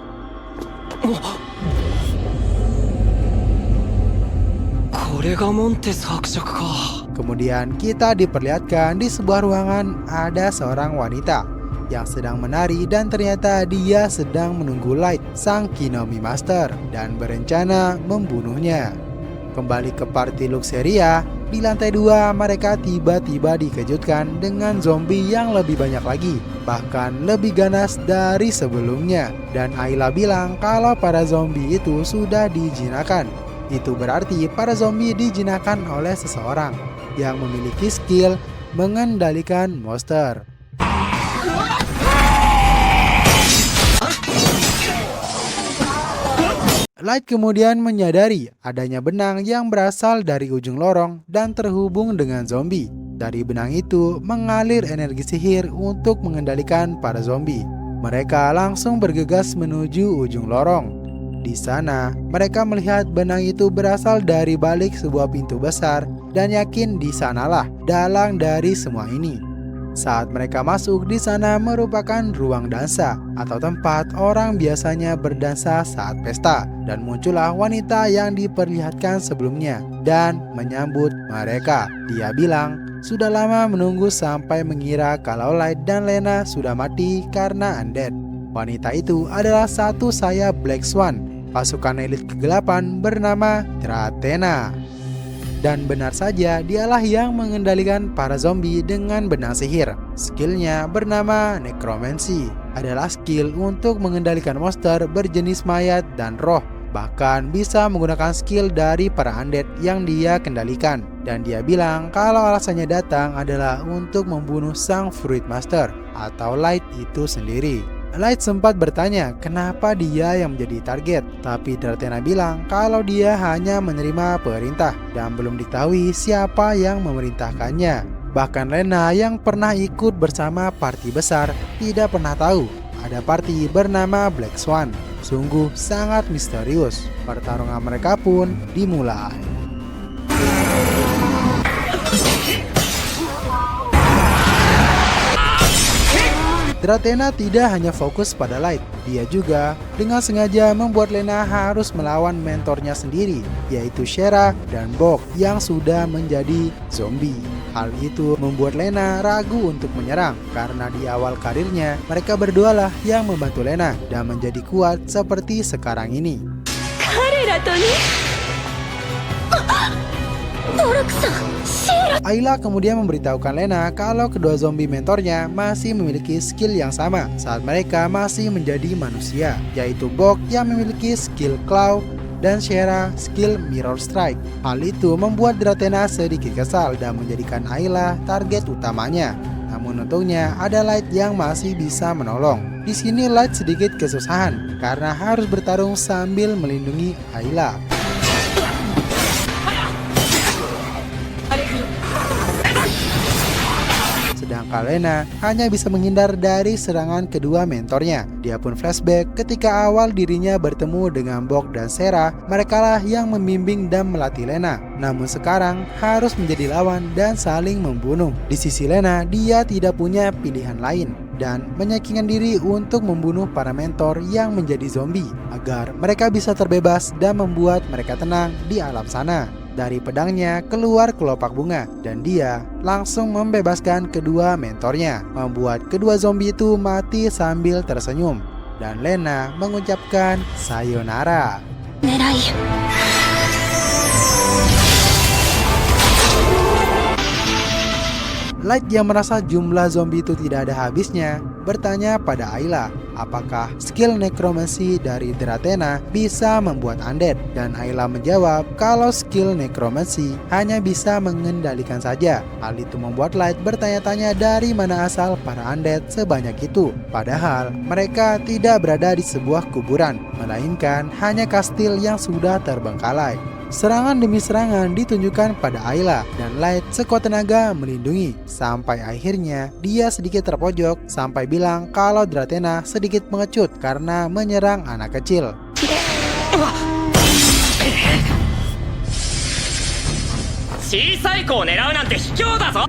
Kemudian kita diperlihatkan di sebuah ruangan ada seorang wanita yang sedang menari dan ternyata dia sedang menunggu Light, sang Kinomi Master, dan berencana membunuhnya. Kembali ke party Luxeria, di lantai 2 mereka tiba-tiba dikejutkan dengan zombie yang lebih banyak lagi, bahkan lebih ganas dari sebelumnya. Dan Ayla bilang kalau para zombie itu sudah dijinakan. Itu berarti para zombie dijinakkan oleh seseorang yang memiliki skill mengendalikan monster. Light kemudian menyadari adanya benang yang berasal dari ujung lorong dan terhubung dengan zombie. Dari benang itu mengalir energi sihir untuk mengendalikan para zombie. Mereka langsung bergegas menuju ujung lorong. Di sana, mereka melihat benang itu berasal dari balik sebuah pintu besar dan yakin di sanalah dalang dari semua ini. Saat mereka masuk, di sana merupakan ruang dansa atau tempat orang biasanya berdansa saat pesta, dan muncullah wanita yang diperlihatkan sebelumnya dan menyambut mereka. Dia bilang sudah lama menunggu sampai mengira kalau Light dan Lena sudah mati karena undead. Wanita itu adalah satu sayap Black Swan, pasukan elit kegelapan bernama Dratena. Dan benar saja, dialah yang mengendalikan para zombie dengan benang sihir. Skillnya bernama Necromancy. Adalah skill untuk mengendalikan monster berjenis mayat dan roh. Bahkan bisa menggunakan skill dari para undead yang dia kendalikan. Dan dia bilang kalau alasannya datang adalah untuk membunuh sang Fruit Master atau Light itu sendiri. Light sempat bertanya kenapa dia yang menjadi target, tapi Dratena bilang kalau dia hanya menerima perintah dan belum diketahui siapa yang memerintahkannya. Bahkan Lena yang pernah ikut bersama party besar tidak pernah tahu ada party bernama Black Swan. Sungguh sangat misterius. Pertarungan mereka pun dimulai. Dratena tidak hanya fokus pada Light, dia juga dengan sengaja membuat Lena harus melawan mentornya sendiri, yaitu Shera dan Bok yang sudah menjadi zombie. Hal itu membuat Lena ragu untuk menyerang, karena di awal karirnya mereka berdualah yang membantu Lena dan menjadi kuat seperti sekarang ini. Ayla kemudian memberitahukan Lena kalau kedua zombie mentornya masih memiliki skill yang sama saat mereka masih menjadi manusia, yaitu Bok yang memiliki skill Claw dan Shera skill Mirror Strike. Hal itu membuat Dratena sedikit kesal dan menjadikan Ayla target utamanya. Namun untungnya ada Light yang masih bisa menolong. Di sini Light sedikit kesusahan karena harus bertarung sambil melindungi Ayla. Sedangkan Lena hanya bisa menghindar dari serangan kedua mentornya. Dia pun flashback ketika awal dirinya bertemu dengan Bok dan Shera, merekalah yang membimbing dan melatih Lena. Namun sekarang harus menjadi lawan dan saling membunuh. Di sisi Lena, dia tidak punya pilihan lain dan meyakinkan diri untuk membunuh para mentor yang menjadi zombie agar mereka bisa terbebas dan membuat mereka tenang di alam sana. Dari pedangnya keluar kelopak bunga dan dia langsung membebaskan kedua mentornya, membuat kedua zombie itu mati sambil tersenyum. Dan Lena mengucapkan sayonara. Light yang merasa jumlah zombie itu tidak ada habisnya bertanya pada Ayla apakah skill necromancy dari Dratena bisa membuat undead, dan Ayla menjawab kalau skill necromancy hanya bisa mengendalikan saja. Hal itu membuat Light bertanya-tanya dari mana asal para undead sebanyak itu, padahal mereka tidak berada di sebuah kuburan, melainkan hanya kastil yang sudah terbengkalai. Serangan demi serangan ditunjukkan pada Ayla dan Light sekuat tenaga melindungi sampai akhirnya dia sedikit terpojok sampai bilang kalau Dratena sedikit pengecut karena menyerang anak kecil.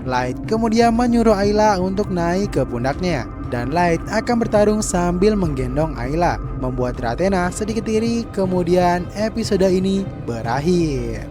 Light kemudian menyuruh Ayla untuk naik ke pundaknya dan Light akan bertarung sambil menggendong Ayla, membuat Dratena sedikit iri. Kemudian episode ini berakhir.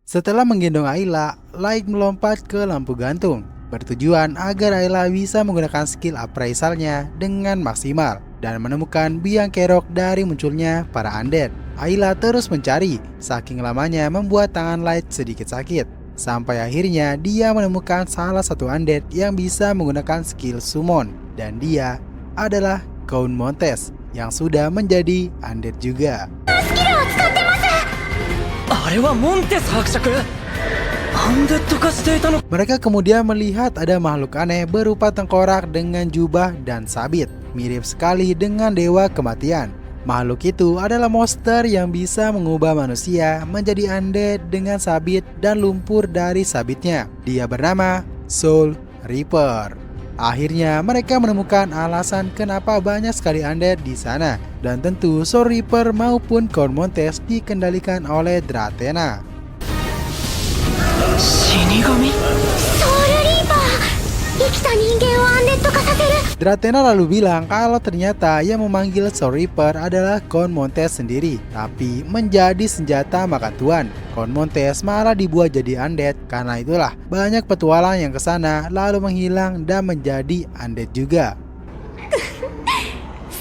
Setelah menggendong Ayla, Light melompat ke lampu gantung, bertujuan agar Ayla bisa menggunakan skill appraisalnya dengan maksimal dan menemukan biang kerok dari munculnya para undead. Ayla terus mencari, saking lamanya membuat tangan Light sedikit sakit. Sampai akhirnya dia menemukan salah satu undead yang bisa menggunakan skill summon, dan dia adalah Count Montes yang sudah menjadi undead juga. あれはモンテス伯爵。アンデッド化していたの。 Mereka kemudian melihat ada makhluk aneh berupa tengkorak dengan jubah dan sabit, mirip sekali dengan dewa kematian. Makhluk itu adalah monster yang bisa mengubah manusia menjadi undead dengan sabit dan lumpur dari sabitnya. Dia bernama Soul Reaper. Akhirnya mereka menemukan alasan kenapa banyak sekali undead di sana. Dan tentu Soul Reaper maupun Count Montes dikendalikan oleh Drathena. 死神。 ソウルリーパー、生きた人間をアンデッド化させる。 Drathena lalu bilang kalau ternyata yang memanggil Soul Reaper adalah Count Montes sendiri, tapi menjadi senjata makan tuan. Count Montes malah dibuat jadi undead, karena itulah banyak petualang yang kesana lalu menghilang dan menjadi undead juga.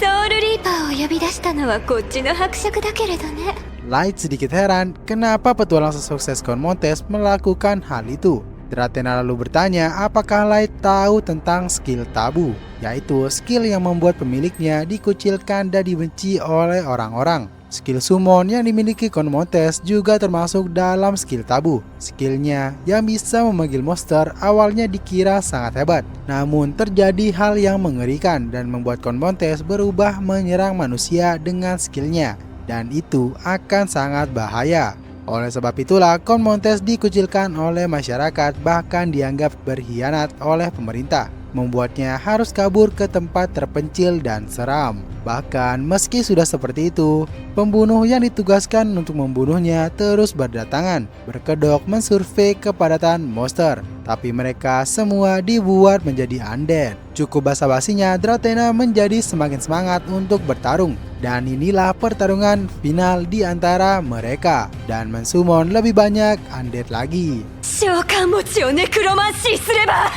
ソウルリーパーを呼び出したのはこっちの伯爵だけれどね。 Light sedikit heran kenapa petualang sesukses Count Montes melakukan hal itu. Drathena lalu bertanya apakah Light tahu tentang skill tabu, yaitu skill yang membuat pemiliknya dikucilkan dan dibenci oleh orang-orang. Skill summon yang dimiliki Count Montes juga termasuk dalam skill tabu. Skillnya yang bisa memanggil monster awalnya dikira sangat hebat, namun terjadi hal yang mengerikan dan membuat Count Montes berubah menyerang manusia dengan skillnya, dan itu akan sangat bahaya. Oleh sebab itulah Count Montes dikucilkan oleh masyarakat, bahkan dianggap berkhianat oleh pemerintah, membuatnya harus kabur ke tempat terpencil dan seram. Bahkan meski sudah seperti itu, pembunuh yang ditugaskan untuk membunuhnya terus berdatangan, berkedok mensurvei kepadatan monster, tapi mereka semua dibuat menjadi undead. Cukup basa-basinya, Drathena menjadi semakin semangat untuk bertarung, dan inilah pertarungan final di antara mereka, dan mensummon lebih banyak undead lagi. 召喚持ちをネクロマンシーすれば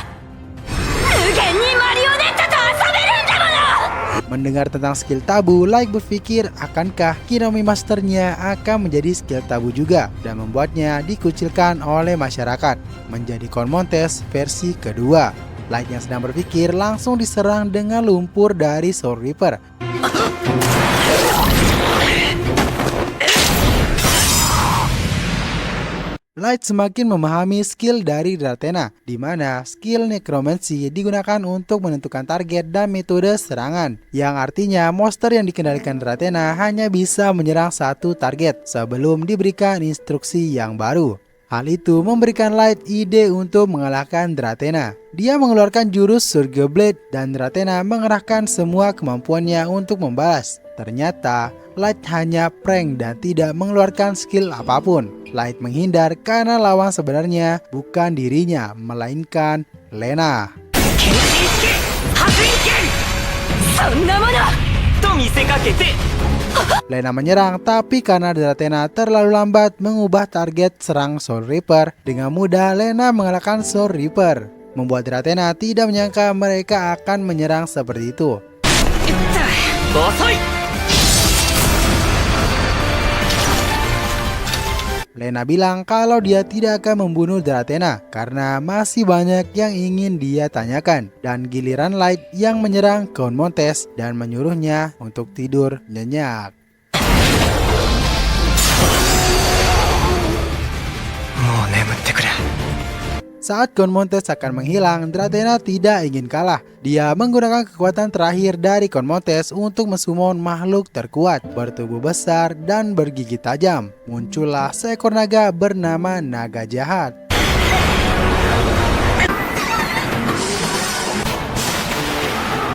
無限にマリオネットと遊べるんだもの。 Mendengar tentang skill tabu, Light berpikir akankah Kirami Masternya akan menjadi skill tabu juga dan membuatnya dikucilkan oleh masyarakat, menjadi Count Montes versi kedua. Light yang sedang berpikir langsung diserang dengan lumpur dari Soul Reaper. Light semakin memahami skill dari Drathena, di mana skill Necromancy digunakan untuk menentukan target dan metode serangan, yang artinya monster yang dikendalikan Drathena hanya bisa menyerang satu target sebelum diberikan instruksi yang baru. Hal itu memberikan Light ide untuk mengalahkan Drathena. Dia mengeluarkan jurus Surge Blade dan Drathena mengerahkan semua kemampuannya untuk membalas. Ternyata Light hanya prank dan tidak mengeluarkan skill apapun. Light menghindar karena lawan sebenarnya bukan dirinya, melainkan Lena. そんなものと見せかけて。 Lena menyerang, tapi karena Drathena terlalu lambat mengubah target serang Soul Reaper, dengan mudah Lena mengalahkan Soul Reaper, membuat Drathena tidak menyangka mereka akan menyerang seperti itu. 遅い。 Lena bilang kalau dia tidak akan membunuh Drathena karena masih banyak yang ingin dia tanyakan, dan giliran Light yang menyerang Count Montes dan menyuruhnya untuk tidur nyenyak. もう眠ってくれ。 Saat Count Montes akan menghilang, Drathena tidak ingin kalah. Dia menggunakan kekuatan terakhir dari Count Montes untuk mensummon makhluk terkuat, bertubuh besar dan bergigi tajam. Muncullah seekor naga bernama Naga Jahat.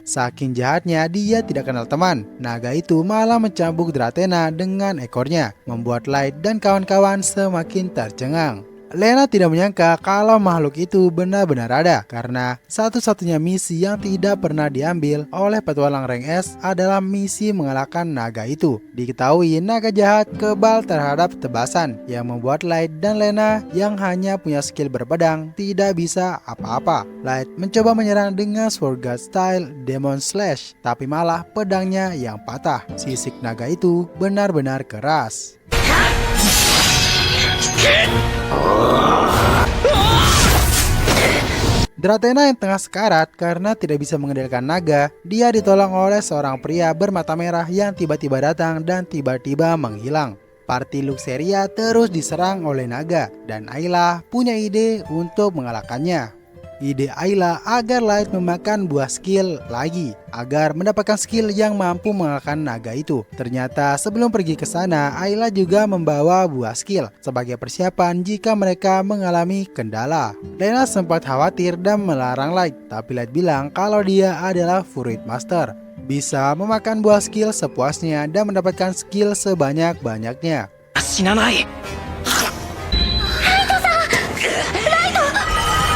Saking jahatnya, dia tidak kenal teman. Naga itu malah mencambuk Drathena dengan ekornya, membuat Light dan kawan-kawan semakin tercengang. Lena tidak menyangka kalau makhluk itu benar-benar ada, karena satu-satunya misi yang tidak pernah diambil oleh petualang rank S adalah misi mengalahkan naga itu. Diketahui naga jahat kebal terhadap tebasan, yang membuat Light dan Lena yang hanya punya skill berpedang tidak bisa apa-apa. Light mencoba menyerang dengan Sword God style Demon Slash, tapi malah pedangnya yang patah. Sisik naga itu benar-benar keras. Drathena yang tengah sekarat karena tidak bisa mengendalikan naga, dia ditolong oleh seorang pria bermata merah yang tiba-tiba datang dan tiba-tiba menghilang. Party Luxeria terus diserang oleh naga dan Ayla punya ide untuk mengalahkannya. Ide Ayla agar Light memakan buah skill lagi agar mendapatkan skill yang mampu mengalahkan naga itu. Ternyata sebelum pergi ke sana, Ayla juga membawa buah skill sebagai persiapan jika mereka mengalami kendala. Lena sempat khawatir dan melarang Light, tapi Light bilang kalau dia adalah Fruit Master, bisa memakan buah skill sepuasnya dan mendapatkan skill sebanyak-banyaknya. 死なない。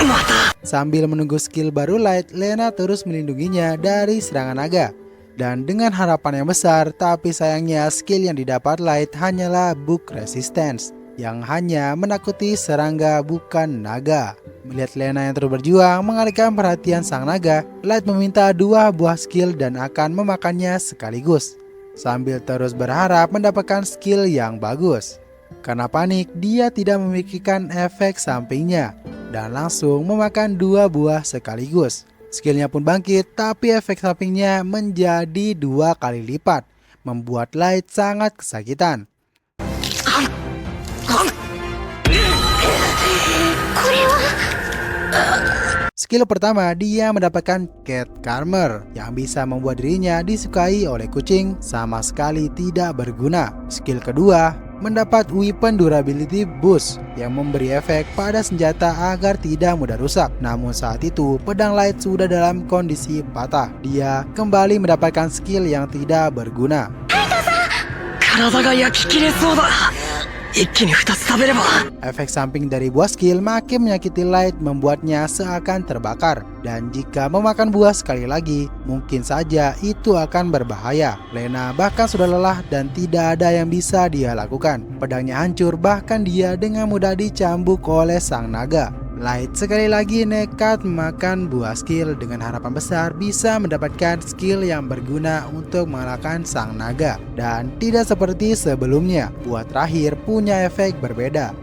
また Sambil menunggu skill baru Light, Lena terus melindunginya dari serangan naga. Dan dengan harapan yang besar, tapi sayangnya skill yang didapat Light hanyalah Book Resistance yang hanya menakuti serangga bukan naga. Melihat Lena yang terus berjuang mengalihkan perhatian sang naga, Light meminta 2 buah skill dan akan memakannya sekaligus. Sambil terus berharap mendapatkan skill yang bagus. Karena panik, dia tidak memikirkan efek sampingnya dan langsung memakan 2 buah sekaligus. Skillnya pun bangkit, tapi efek sampingnya menjadi 2 kali lipat, membuat Light sangat kesakitan. Skill pertama, dia mendapatkan Cat Charmer yang bisa membuat dirinya disukai oleh kucing, sama sekali tidak berguna. Skill kedua, mendapat Weapon Durability Boost yang memberi efek pada senjata agar tidak mudah rusak. Namun saat itu, pedang Light sudah dalam kondisi patah. Dia kembali mendapatkan skill yang tidak berguna. 体が焼き切れそうだ。一気に2つ食べれば。 Efek samping dari buah skill makin menyakiti Light, membuatnya seakan terbakar. Dan jika memakan buah sekali lagi, mungkin saja itu akan berbahaya. Lena bahkan sudah lelah dan tidak ada yang bisa dia lakukan. Pedangnya hancur, bahkan dia dengan mudah dicambuk oleh sang naga. Light sekali lagi nekat memakan buah skill dengan harapan besar bisa mendapatkan skill yang berguna untuk mengalahkan sang naga. Dan tidak seperti sebelumnya, buah terakhir punya efek berbeda.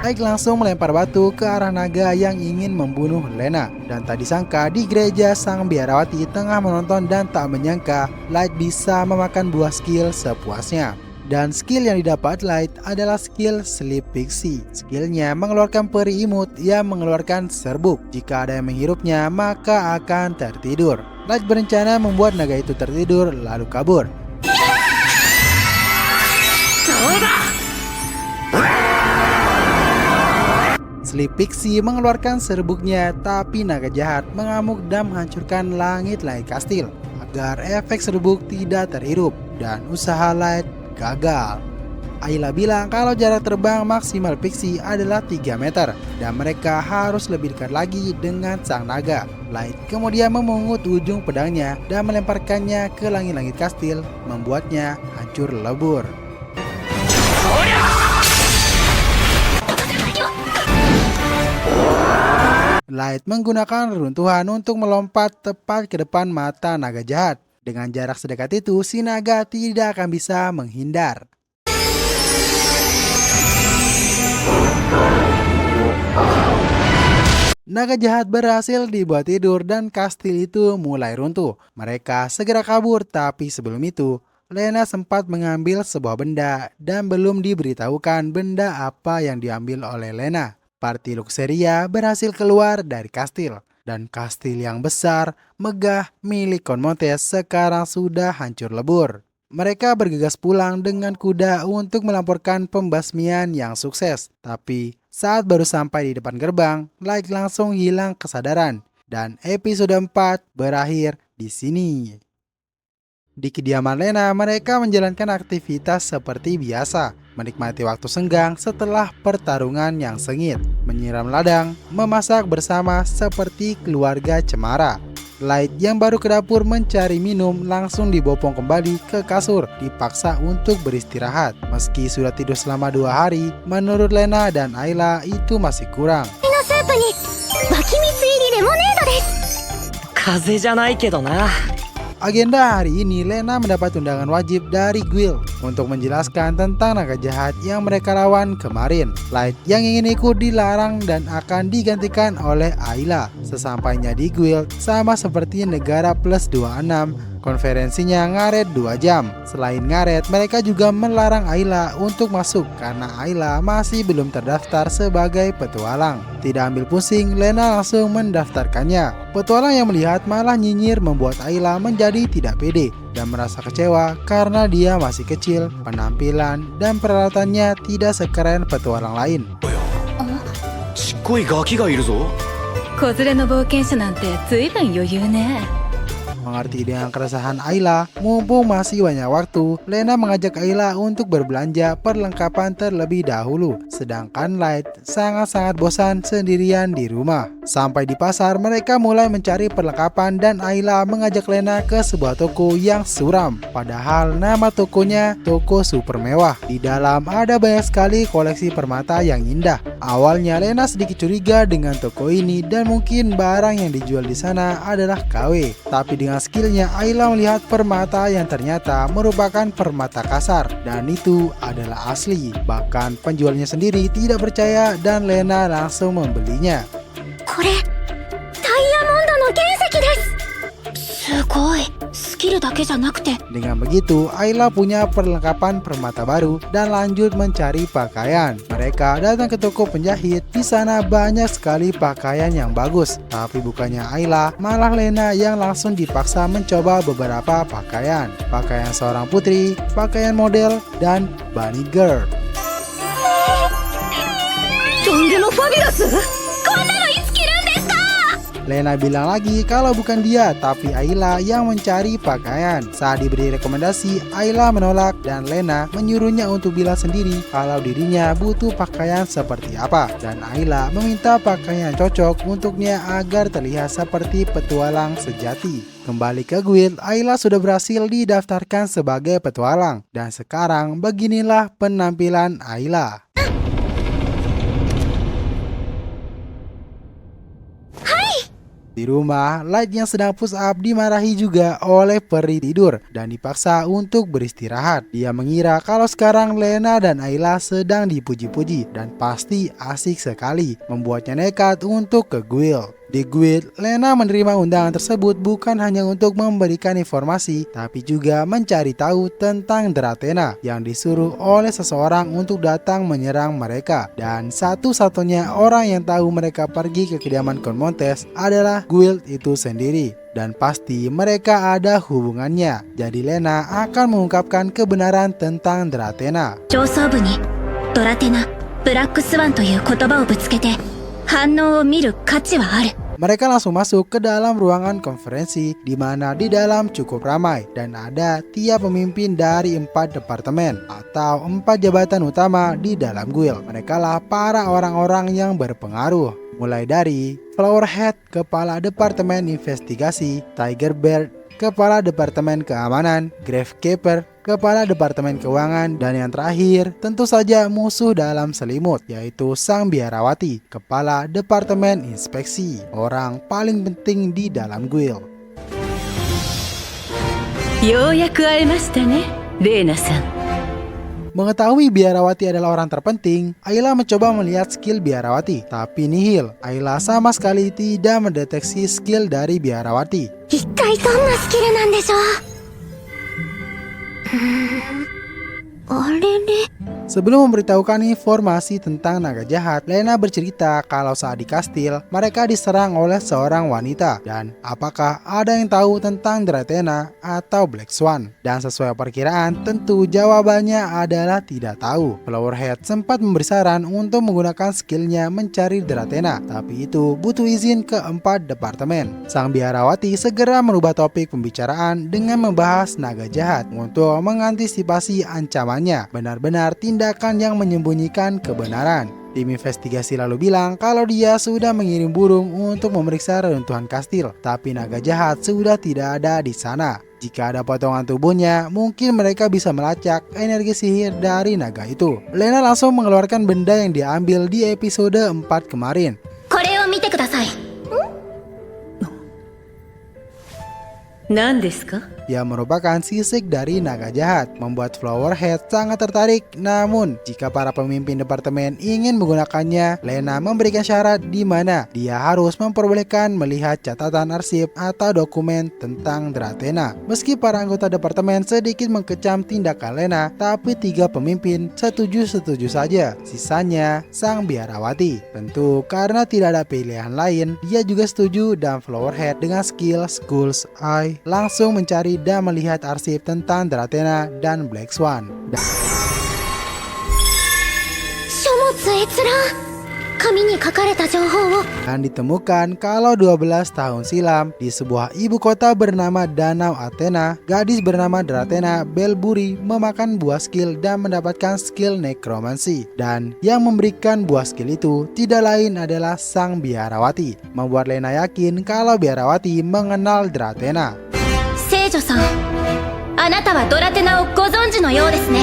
Light langsung melempar batu ke arah naga yang ingin membunuh Lena. Dan tak disangka di gereja sang biarawati tengah menonton dan tak menyangka Light bisa memakan buah skill sepuasnya. Dan skill yang didapat Light adalah skill Sleep Pixie. Skillnya mengeluarkan peri imut yang mengeluarkan serbuk. Jika ada yang menghirupnya, maka akan tertidur. Light berencana membuat naga itu tertidur lalu kabur. Sleep Pixie mengeluarkan serbuknya, tapi naga jahat mengamuk dan menghancurkan langit-langit kastil agar efek serbuk tidak terhirup dan usaha Light gagal. Ayla bilang kalau jarak terbang maksimal Pixie adalah 3 meter dan mereka harus lebih dekat lagi dengan sang naga. Light kemudian memungut ujung pedangnya dan melemparkannya ke langit-langit kastil, membuatnya hancur lebur. Light menggunakan reruntuhan untuk melompat tepat ke depan mata naga jahat. Dengan jarak sedekat itu, si naga tidak akan bisa menghindar. Naga jahat berhasil dibuat tidur dan kastil itu mulai runtuh. Mereka segera kabur, tapi sebelum itu, Lena sempat mengambil sebuah benda dan belum diberitahukan benda apa yang diambil oleh Lena. Party Luxeria berhasil keluar dari kastil. Dan kastil yang besar, megah milik Konmontes sekarang sudah hancur lebur. Mereka bergegas pulang dengan kuda untuk melaporkan pembasmian yang sukses. Tapi saat baru sampai di depan gerbang, Light langsung hilang kesadaran. Dan episode 4 berakhir di sini. Di kediaman Lena, mereka menjalankan aktivitas seperti biasa. Menikmati waktu senggang setelah pertarungan yang sengit, menyiram ladang, memasak bersama seperti keluarga cemara. Light yang baru ke dapur mencari minum langsung dibopong kembali ke kasur, dipaksa untuk beristirahat. Meski sudah tidur selama 2 hari, menurut Lena dan Ayla itu masih kurang. 風邪じゃないけどな。Agenda hari ini, Lena mendapat undangan wajib dari Guild untuk menjelaskan tentang naga jahat yang mereka lawan kemarin. Light yang ingin ikut dilarang dan akan digantikan oleh Ayla. Sesampainya di Guild, sama seperti negara plus 26, konferensinya ngaret 2 jam. Selain ngaret, mereka juga melarang Ayla untuk masuk karena Ayla masih belum terdaftar sebagai petualang. Tidak ambil pusing, Lena langsung mendaftarkannya. Petualang yang melihat malah nyinyir membuat Ayla menjadi tidak pede dan merasa kecewa karena dia masih kecil, penampilan dan peralatannya tidak sekeren petualang lain. ちっこいガキがいるぞ。子連れの冒険者なんて随分余裕ね。 Mengerti dengan keresahan Ayla, mumpung masih banyak waktu, Lena mengajak Ayla untuk berbelanja perlengkapan terlebih dahulu. Sedangkan Light sangat-sangat bosan sendirian di rumah. Sampai di pasar, mereka mulai mencari perlengkapan dan Ayla mengajak Lena ke sebuah toko yang suram. Padahal nama tokonya toko super mewah. Di dalam ada banyak sekali koleksi permata yang indah. Awalnya Lena sedikit curiga dengan toko ini dan mungkin barang yang dijual di sana adalah KW. Tapi dengan skillnya, Ayla melihat permata yang ternyata merupakan permata kasar dan itu adalah asli. Bahkan penjualnya sendiri tidak percaya dan Lena langsung membelinya. これダイヤモンドの原石です。すごい。スキルだけじゃなくて Dengan begitu, Ayla punya perlengkapan permata baru dan lanjut mencari pakaian. Mereka datang ke toko penjahit. Di sana banyak sekali pakaian yang bagus. Tapi bukannya Ayla, malah Lena yang langsung dipaksa mencoba beberapa pakaian. Pakaian seorang putri, pakaian model, dan bunny girl. とんでもファビュラス。 Lena bilang lagi kalau bukan dia, tapi Ayla yang mencari pakaian. Saat diberi rekomendasi, Ayla menolak dan Lena menyuruhnya untuk bilang sendiri kalau dirinya butuh pakaian seperti apa. Dan Ayla meminta pakaian cocok untuknya agar terlihat seperti petualang sejati. Kembali ke Guild, Ayla sudah berhasil didaftarkan sebagai petualang. Dan sekarang beginilah penampilan Ayla. Di rumah, Light yang sedang push up dimarahi juga oleh peri tidur dan dipaksa untuk beristirahat. Dia mengira kalau sekarang Lena dan Ayla sedang dipuji-puji dan pasti asik sekali, membuatnya nekat untuk ke Guild. Di Guild, Lena menerima undangan tersebut bukan hanya untuk memberikan informasi, tapi juga mencari tahu tentang Drathena yang disuruh oleh seseorang untuk datang menyerang mereka. Dan satu-satunya orang yang tahu mereka pergi ke kediaman Count Montes adalah Guild itu sendiri. Dan pasti mereka ada hubungannya. Jadi Lena akan mengungkapkan kebenaran tentang Drathena. 上層部にドラテナ、ブラックスワンという言葉をぶつけて反応を見る価値はある。 Mereka langsung masuk ke dalam ruangan konferensi di mana di dalam cukup ramai dan ada tiap pemimpin dari 4 departemen atau 4 jabatan utama di dalam Guild. Mereka lah para orang-orang yang berpengaruh. Mulai dari Flowerhead, kepala departemen investigasi, Tigerbird, kepala departemen keamanan, Gravekeeper, kepala departemen keuangan, dan yang terakhir tentu saja musuh dalam selimut, yaitu sang biarawati, kepala departemen inspeksi, orang paling penting di dalam Guild. ようやく会えましたね、レーナさん。 Mengetahui biarawati adalah orang terpenting, Ayla mencoba melihat skill biarawati, tapi nihil. Ayla sama sekali tidak mendeteksi skill dari biarawati. 一体どんなスキルなんでしょう。あれれ Sebelum memberitahukan informasi tentang naga jahat, Lena bercerita kalau saat di kastil, mereka diserang oleh seorang wanita. Dan apakah ada yang tahu tentang Drathena atau Black Swan? Dan sesuai perkiraan, tentu jawabannya adalah tidak tahu. Flowerhead sempat memberi saran untuk menggunakan skillnya mencari Drathena, tapi itu butuh izin ke 4 departemen. Sang biarawati segera merubah topik pembicaraan dengan membahas naga jahat untuk mengantisipasi ancamannya. Benar-benar tindakan yang menyembunyikan kebenaran. Tim investigasi lalu bilang kalau dia sudah mengirim burung untuk memeriksa reruntuhan kastil, tapi naga jahat sudah tidak ada di sana. Jika ada potongan tubuhnya, mungkin mereka bisa melacak energi sihir dari naga itu. Lena langsung mengeluarkan benda yang diambil di episode 4 kemarin. これを見てください。何ですか？ Dia merupakan sisik dari naga jahat, membuat Flowerhead sangat tertarik. Namun, jika para pemimpin departemen ingin menggunakannya, Lena memberikan syarat di mana dia harus memperbolehkan melihat catatan arsip atau dokumen tentang Drathena. Meski para anggota departemen sedikit mengecam tindakan Lena, tapi 3 pemimpin setuju-setuju saja. Sisanya sang biarawati. Tentu karena tidak ada pilihan lain, dia juga setuju dan Flowerhead dengan skill Skull's Eye langsung mencari dan melihat arsip tentang Drathena dan Black Swan. 書物閲覧紙に書かれた情報を Dan ditemukan kalau 12 tahun silam di sebuah ibu kota bernama Danau Athena, gadis bernama Drathena Belburi memakan buah skill dan mendapatkan skill necromancy. Dan yang memberikan buah skill itu tidak lain adalah sang biarawati, membuat Lena yakin kalau biarawati mengenal Drathena. 聖女さん、あなたはドラテナをご存知のようですね。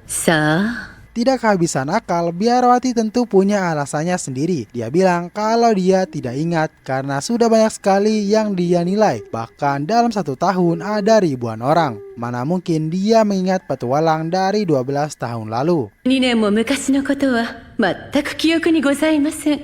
さあ、 Tidak kehabisan akal, biarawati tentu punya alasannya sendiri. Dia bilang kalau dia tidak ingat karena sudah banyak sekali yang dia nilai. Bahkan dalam 1 tahun ada ribuan orang. Mana mungkin dia mengingat petualang dari 12 tahun lalu. 2年も昔のことは全く記憶にございません。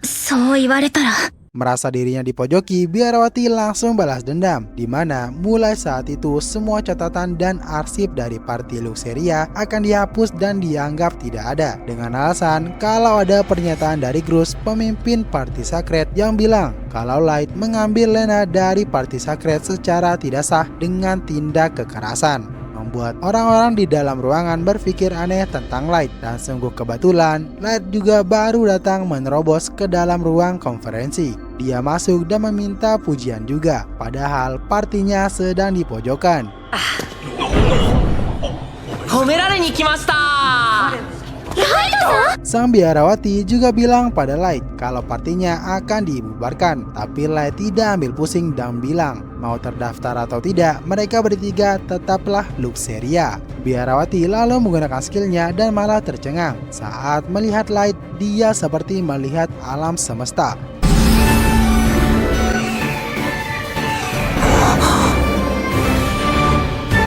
そう言われたら Merasa dirinya dipojoki, biarawati langsung balas dendam, di mana mulai saat itu semua catatan dan arsip dari party Luxeria akan dihapus dan dianggap tidak ada, dengan alasan kalau ada pernyataan dari Grus, pemimpin party Sacred, yang bilang kalau Light mengambil Lena dari party Sacred secara tidak sah dengan tindak kekerasan, membuat orang-orang di dalam ruangan berpikir aneh tentang Light. Dan sungguh kebetulan, Light juga baru datang menerobos ke dalam ruang konferensi. Dia masuk dan meminta pujian juga, padahal partinya sedang di pojokan. 褒められに来ました。 Sang biarawati juga bilang pada Light kalau partinya akan dibubarkan, tapi Light tidak ambil pusing dan bilang mau terdaftar atau tidak, mereka bertiga tetaplah Luxeria. Biarawati lalu menggunakan skillnya dan malah tercengang saat melihat Light. Dia seperti melihat alam semesta.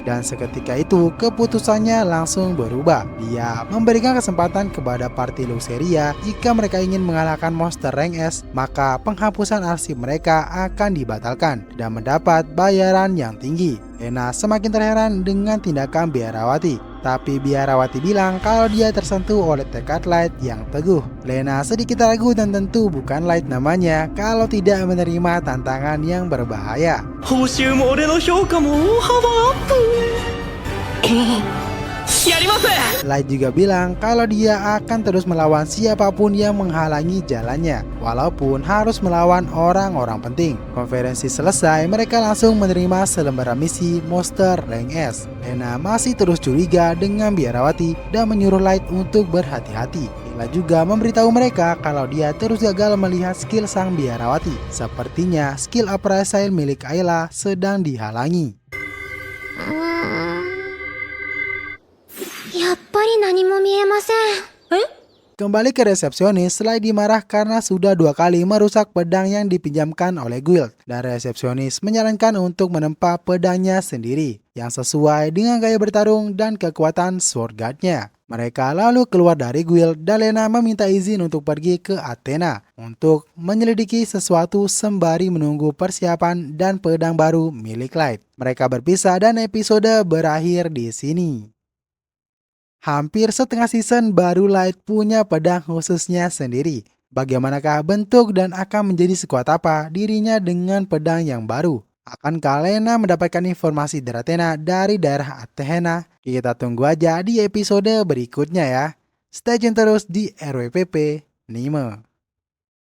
Dan seketika itu keputusannya langsung berubah. Dia memberikan kesempatan kepada party Luxeria jika mereka ingin mengalahkan monster rank S, maka penghapusan arsip mereka akan dibatalkan dan mendapat bayaran yang tinggi. Lena semakin terheran dengan tindakan biarawati, tapi biarawati bilang kalau dia tersentuh oleh tekad Light yang teguh. Lena sedikit ragu dan tentu bukan Light namanya kalau tidak menerima tantangan yang berbahaya. 報酬も俺の評価も大幅アップ。やります。 Light juga bilang kalau dia akan terus melawan siapapun yang menghalangi jalannya, walaupun harus melawan orang-orang penting. Konferensi selesai, mereka langsung menerima selembaran misi Monster Rank S. Lena masih terus curiga dengan biarawati dan menyuruh Light untuk berhati-hati. Lena juga memberitahu mereka kalau dia terus gagal melihat skill sang biarawati. Sepertinya skill appraisal milik Ayla sedang dihalangi. やっぱり何も見えません。 Kembali ke resepsionis, Light dimarah karena sudah 2 kali merusak pedang yang dipinjamkan oleh guild. Dan resepsionis menyarankan untuk menempa pedangnya sendiri, yang sesuai dengan gaya bertarung dan kekuatan sword guard-nya. Mereka lalu keluar dari guild dan Lena meminta izin untuk pergi ke Athena untuk menyelidiki sesuatu sembari menunggu persiapan dan pedang baru milik Light. Mereka berpisah dan episode berakhir di sini. Hampir setengah season baru Light punya pedang khususnya sendiri. Bagaimanakah bentuk dan akan menjadi sekuat apa dirinya dengan pedang yang baru? Akankah Lena mendapatkan informasi Drathena dari daerah Athena? Kita tunggu aja di episode berikutnya ya. Stay tune terus di RWPP Anime.